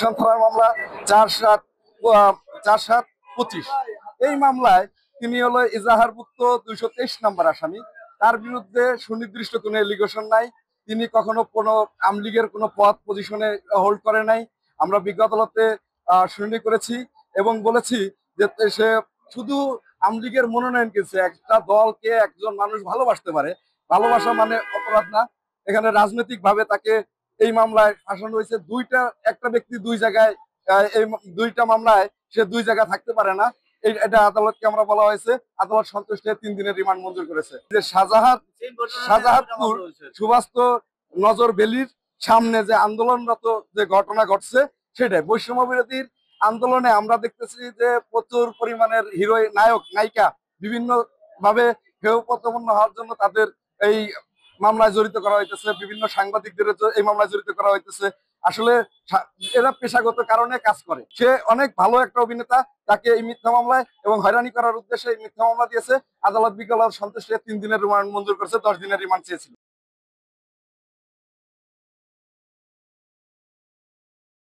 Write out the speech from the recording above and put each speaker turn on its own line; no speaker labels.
থানার মামলা ৪-৭-৪-৭-২৫। এই মামলায় তিনি হলো এজাহারভুক্ত ২২৩ নম্বর আসামি। তার বিরুদ্ধে সুনির্দিষ্ট কোনো এলিগেশন নাই। তিনি কখনো কোনো আওয়ামী লীগের কোনো পদ পজিশনে হোল্ড করে নাই। আমরা বিজ্ঞ আদালতে শুনানি করেছি এবং বলেছি যে সে শুধু আওয়ামী লীগের মনোনয়ন কিনছে। একটা দলকে একজন মানুষ ভালোবাসতে পারে, ভালোবাসা মানে অপরাধ না। এখানে রাজনৈতিক ভাবে তাকে এই মামলায় ফাঁসানো হয়েছে। একটা ব্যক্তি দুই জায়গায়, এই দুইটা মামলায় সে দুই জায়গায় থাকতে পারে না। এটা আদালতকে আমরা বলা হয়েছে, আদালত সন্তুষ্ট হয়ে 3 দিনের রিমান্ড মঞ্জুর করেছে। যে শাহজাহানপুর সুবাস্ত নজর বেলির সামনে যে আন্দোলনরত যে ঘটনা ঘটছে, সেটাই বৈষম্য বিরোধীর আন্দোলনে আমরা দেখতেছি যে প্রচুর পরিমাণের হিরো নায়ক নায়িকা বিভিন্ন ভাবে হেয় প্রতিপন্ন হওয়ার জন্য তাদের এই মামলায় জড়িত করা হইতেছে। বিভিন্ন সাংবাদিকদের এই মামলায় জড়িত করা হইতেছে। আসলে এরা পেশাগত কারণে কাজ করে। সে অনেক ভালো একটা অভিনেতা, তাকে এই মিথ্যা মামলায় এবং হয়রানি করার উদ্দেশ্যে এই মিথ্যা মামলা দিয়েছে। আদালত বিজ্ঞ সন্তুষ্ট 3 দিনের রিমান্ড মঞ্জুর করেছে, 10 দিনের রিমান্ড চেয়েছিল।